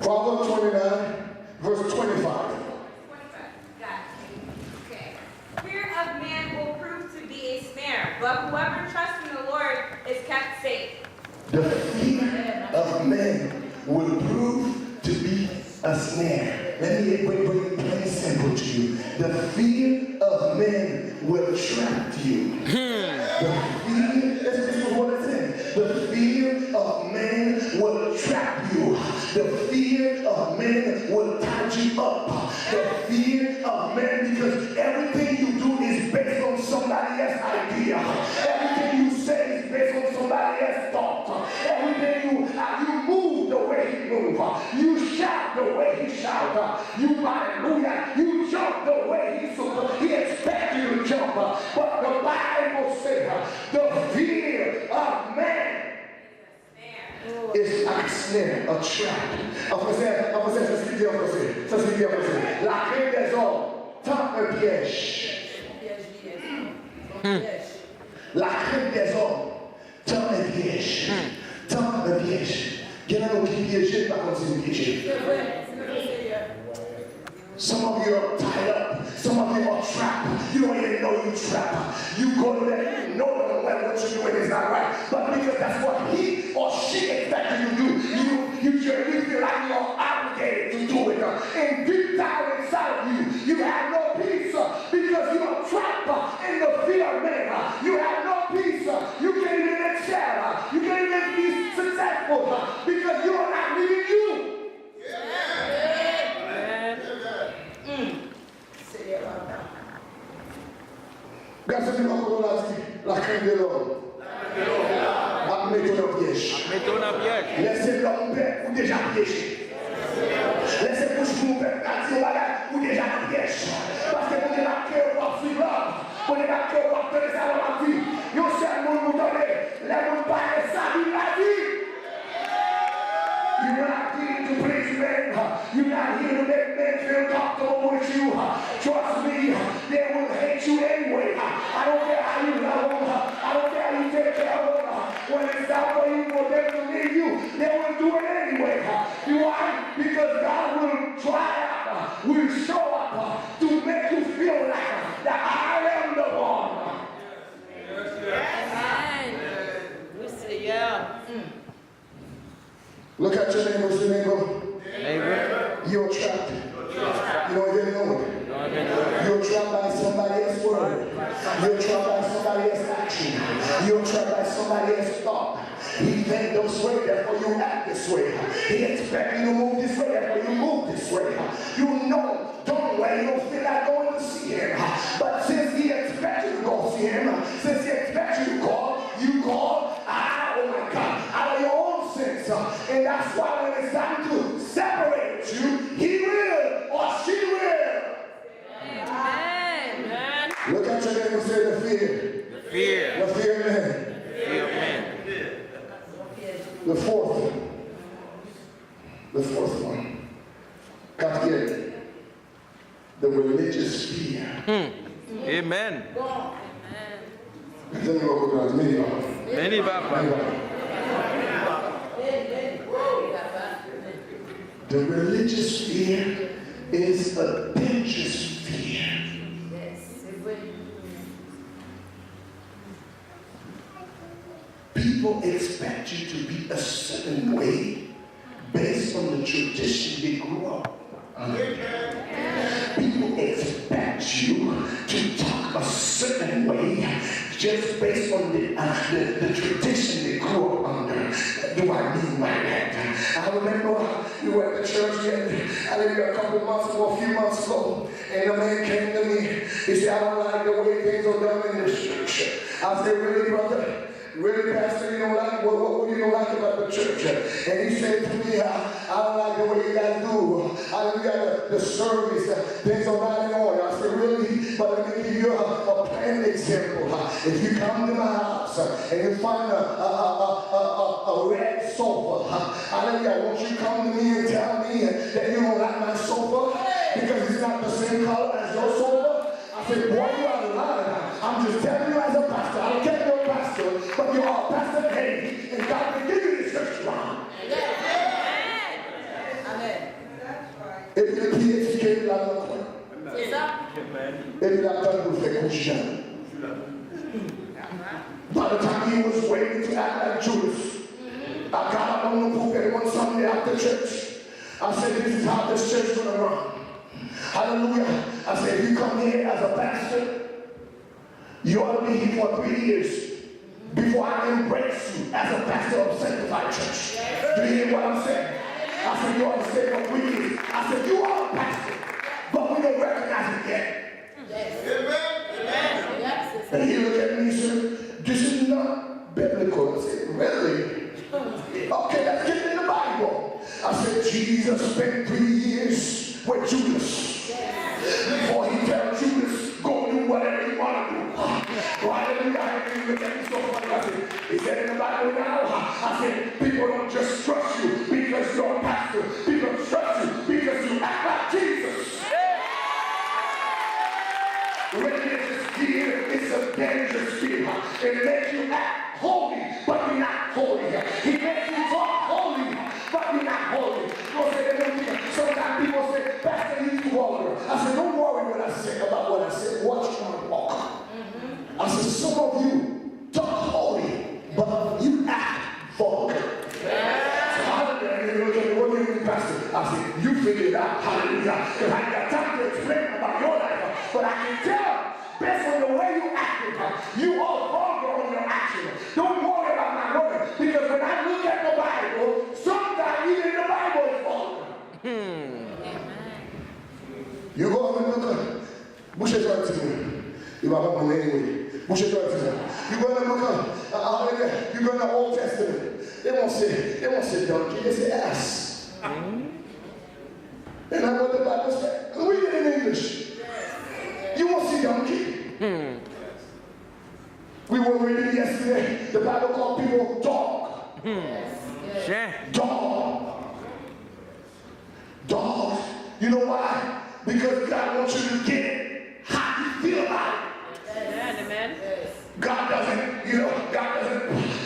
Proverbs 29, verse 25. Got it. Okay. Fear of man will prove to be a snare, but whoever trusts in the Lord is kept safe. The fear of men will prove to be a snare. Let me bring it plain simple to you. The fear of men will trap you. The fear, this is what it says. The fear of men will trap you. The fear of men will tie you up. The fear of men, because everything you do is based on somebody else's idea. Everything you say is based on somebody else's thought. Everything you move the way he moves. You shout the way he shouts. You hallelujah. You jump the way he expects you to jump. But the Bible says the fear of man is like a snare, a trap. Ça se dit la crainte des hommes tend un piège. La crainte des hommes tend un piège. Tend un piège. Il y en a qui piégent par contre c'est piégé. Some of you are tied up. Some of you are trapped. You don't even know you're trapped. You go to that, you know what you're doing is not right. But because that's what he or she expected you to do, you feel like you're obligated to do it. And deep down inside of you, you have no peace because you are trapped in the fear of man. You have no peace. You can't even excel. You can't even be successful because you are not leading you. Regarde ce que l'on a dit, la crainte de l'homme. Mettons un piège. Laissez l'homme père ou déjà piégé. Laissez bouche pour père ou déjà un piège. Parce que vous n'avez pas que vous suivre l'homme. Vous n'avez pas que vous faire ça dans la vie. Vous savez, vous donnez. Les gens parlent ça, il l'a dit. You're not here to please men. You're not here to make men feel comfortable with you. Trust me, they will hate you anyway. I don't care how you love them. I don't care how you take care of them. When it's time for you for them to leave you, they will do it anyway. You are because God will try out, will show up to make you feel like that I am the one. We say yeah. Look at your neighbor, say neighbor. You're trapped. You don't even know it. You're trapped by somebody else's word. You're trapped by somebody else's action. You're trapped by somebody else's thought. He think this way, therefore you act this way. He expects you to move this way, therefore you move this way. You know, don't way, you don't feel like going to see him. But since he expects you to go see him, since he expects you to call, you call, oh my God, out of your own sense. And that's why when it's time to separate you, he will or she will. Amen. Look at your neighbor and say the fear. The fear. The fear of man. Fear of man. The fourth one. Quatrième. The religious fear. Amen. Many Papa. The religious fear is a dangerous fear. People expect you to be a certain way based on the tradition they grew up under. People expect you to talk a certain way just based on the tradition they grew up under. Do I mean by that? I remember we were at the church a couple months ago, a few months ago, and the man came to me. He said, I don't like the way things are done in this church. I said, really, brother? Really, Pastor, you don't like what you don't like about the church? And he said to me, I don't like the way you guys do. Hallelujah, the service, things are not in order. I said, really? But let me give you a plain example. If you come to my house and you find a red sofa, hallelujah, won't you come to me and tell me that you don't like my sofa because it's not the same color as your sofa? I said, boy, you are lying. I'm just telling you as a pastor. I don't care if you're a pastor, but you are a pastor, and God can give you this church line. Amen. Et puis le pied étiqué là dans le coin. C'est ça. Et puis la table pour faire coucher. By the time he was waiting to act like Judas, I got up on the pulpit one Sunday after church. I said, this is how this church is going to run. Hallelujah. I said, if you come here as a pastor, you ought to be here for 3 years before I embrace you as a pastor of Sanctified Church. Do you hear what I'm saying? I said, you ought to stay for 3 years. I said, you are a pastor, but we don't recognize it yet. And he looked at me and said, this is not biblical. I said, really? Okay, let's get in the Bible. I said, Jesus spent 3 years with Judas before he tells Judas, go do whatever you want to do. Hallelujah. I looked at me so funny. I said, he said in the Bible now, I said, people don't just trust you because you're a pastor. People trust you because you act like Jesus. Religious fear is a dangerous fear. It makes you act holy, but you're not holy. He makes you talk holy, but you're not holy. Sometimes people say, Pastor, you too vulgar. I said, don't worry what I say about what I said. Watch my walk. I said, some of you talk holy, but you act vulgar. What do you mean, Pastor? I said, you figure it out. Hallelujah. Because I ain't got time to explain about your life. But I can tell, based on the way you acted, you are vulgar on your action. Don't worry about my word. Because when I look at the Bible, sometimes even the Bible is vulgar. You go and look at Boucher Tortilla. You are going anyway. Boucher Tortilla. You go and look at you go in the Old Testament. They won't say donkey, they say ass. And that's what the Bible says. Read it in English. You won't see donkey. We were reading yesterday, the Bible called people dog. Dog. Dog. You know why? Because God wants you to get how you feel about it. Amen. God doesn't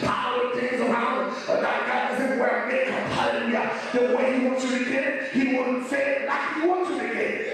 power things around. God doesn't wear makeup. Hallelujah. The way he wants you to get it, he wouldn't say it like he wants you to get it.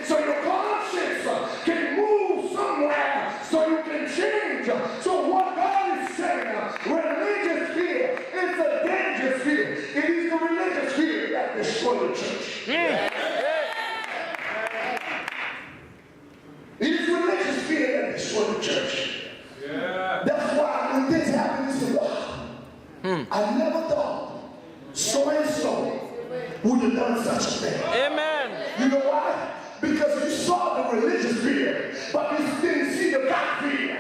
So your conscience can move somewhere so you can change. So what God is saying, religious fear is a dangerous fear. It is the religious fear that destroys the church. It is religious fear that destroys the church. That's why when this happens, you say, wow, I never thought so-and-so would have done such a thing. Amen. You know why? Because you saw the religious fear, but you didn't see the God fear.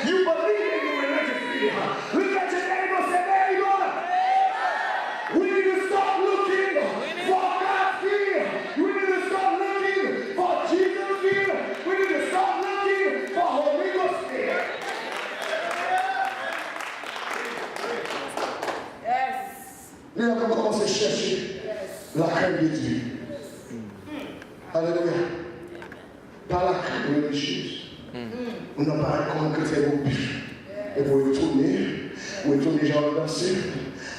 You believe in the religious fear. Look at your neighbor and say, neighbor, we need to start looking for God's fear. We need to start looking for Jesus' fear. We need to start looking for Holy Ghost fear. Nous avons commencé à chercher la crainte de Dieu. Alléluia. Par la crainte religieuse. On n'a pas comment que c'est beau. Et vous retournez les gens danser.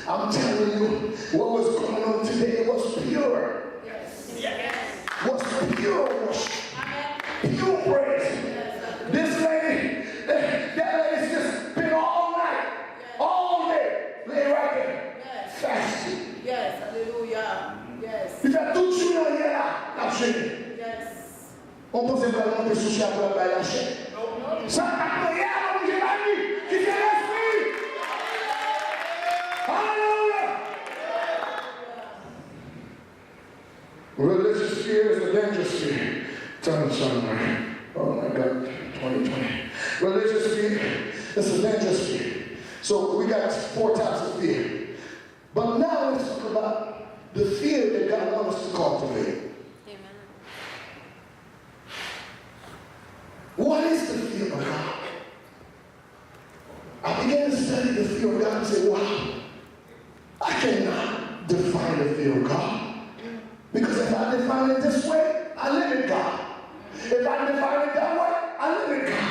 I'm telling you, what was going on today was pure. Was pure worship. Pure praise. This lady, that lady's just been all night, all day, lay right there. Fasting. Yes, hallelujah. Yes. Il fait toute journée là, la chaîne. Yes. On pensait vraiment que sous chaque fois, la chaîne. Ça a prié à l'homme de la nuit, qui c'est l'esprit. Hallelujah. Religious fear is a dangerous fear. Tell me something. Oh my God, 2020. Religious fear is a dangerous fear. So we got 4 types of fear. But now let's talk about the fear that God wants us to cultivate. Amen. What is the fear of God? I began to study the fear of God and say, wow, I cannot define the fear of God. Because if I define it this way, I limit God. If I define it that way, I limit God.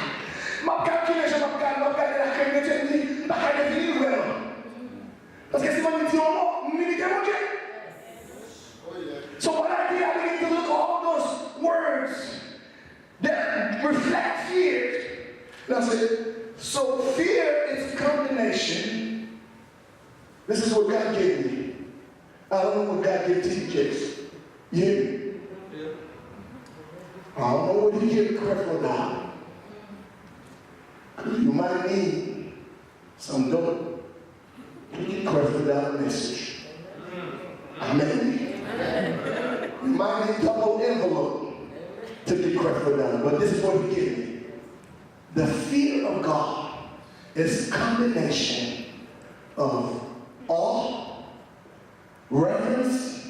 Ma calculation of God, ma calculation de la chrétienté, ma calculation de vraiment. Parce que si on me dit, oh non, militaire, ok? So That's it. So fear is a combination. This is what God gave me. I don't know what God gave TJs. You hear me? I don't know what he gave Creflo now. You might need some dope to get Creflo down a message. Amen. You might need a double envelope to get Creflo down. But this is what he gave me. The fear of God is a combination of awe, reverence,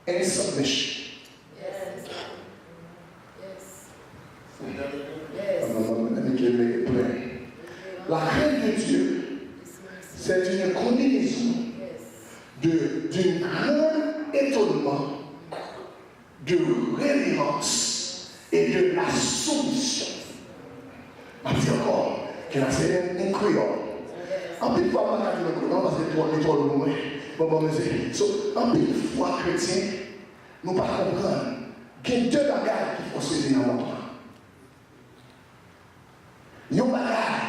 and submission. Yes. Yes. Let me make it plain. La crainte de Dieu, c'est une combinaison d'un grand étonnement, de révérence et de la soumission. Je dis encore, que c'est un créole. En plus, fois, je ne sais pas parce que toi, tu es loin. Bon, mais c'est. En plus, fois, chrétien, nous ne pas comprendre. Il y a deux bagages qu'il faut saisir dans notre temps. Il y a un bagage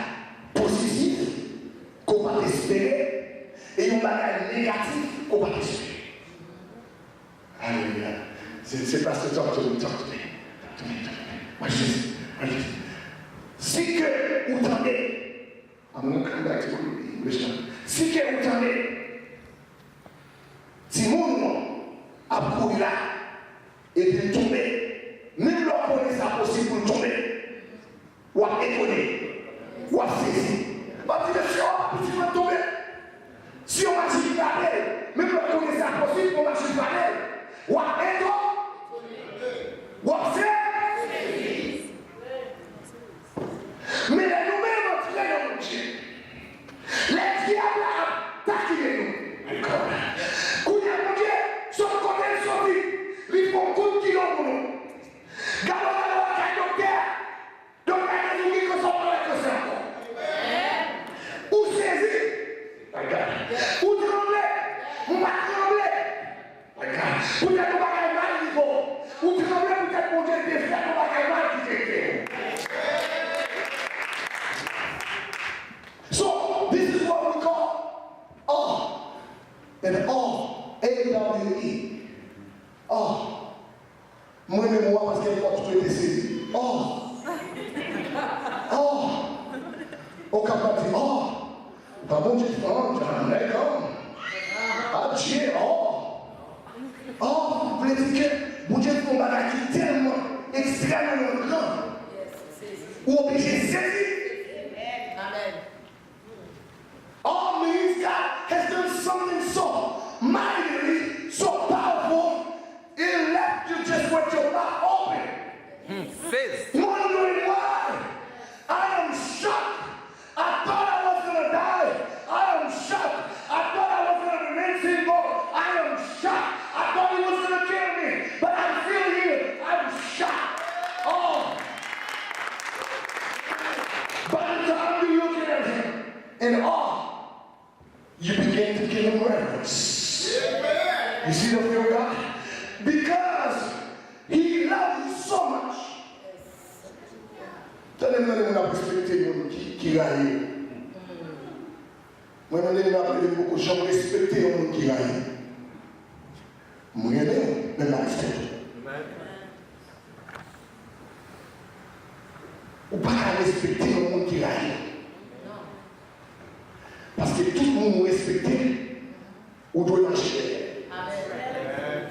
positif qu'on va espérer et un bagage négatif qu'on va espérer. Alléluia. C'est parce que talk to me. Moi, je dis. Si que vous tendez, I'm going to come back to English now. Si que vous tendez, si mon a couru là et puis tomber, même leur connaît ça possible pour tomber, ou à étonner, ou à saisir. On dit, si on va tomber, si on va se parler, même leur connaît ça possible pour marcher parler, ou à étonner, ou à faire. Mais nous-mêmes, on tient dans mon Dieu. Les diables attaquent nous. Quand il y a mon Dieu, son côté sorti, ils font coup de kilo pour nous. Gardons la docteur, donc il nous dit que ça va être ça encore. Ou saisir, ou trembler, ou pas trembler. Ou peut-être qu'on va gagner mal, il faut. Ou trembler, peut-être qu'on va gagner mal, qui t'écrit. So, this is what we call awe. And awe, A-W-E. Awe. Moi-même, moi, parce qu'elle faut tout être saisi. Awe. Awe. Au capable de awe. Pas bon Dieu, d'accord. Ah, Dieu, awe. Awe, vous voulez dire que bon Dieu fait un bagage qui est tellement extrêmement grand. Ou obligé de saisir. Amen. All means God has done something so mightily, so powerful, it left you just with your mouth open. Fizz. Wondering why. I am shocked. I thought I was going to die. I am shocked. I thought I was going to remain single. I am shocked. I thought he was going to kill me. But I'm still here. I'm shocked. Oh. By the time you're looking at him in awe, you begin to give him reverence. You see the fear of God? Because he loves you so much. Tell him that I respect him qui gagne. Moi, je n'ai beaucoup de gens respecter le monde qui gagne. Moi, je n'ai pas respecté. Ou pas respecter le monde qui gagne. Parce que tout le monde respecte, on doit marcher derrière.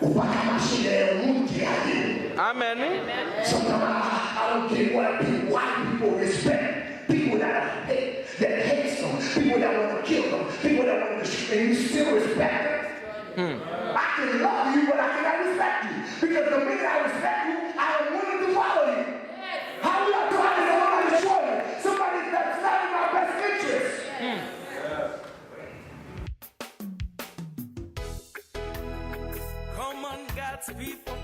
On ne peut pas marcher derrière le monde qui gagne. Amen. Sometimes I don't care why people respect people that hate them, people that want to kill them, people that want to destroy, and you still respect them. I can love you, but I cannot respect you. Because the minute I respect you, I am willing to follow you. How will I try to want to destroy you? Somebody that's not in my best interest. Come on, God's people.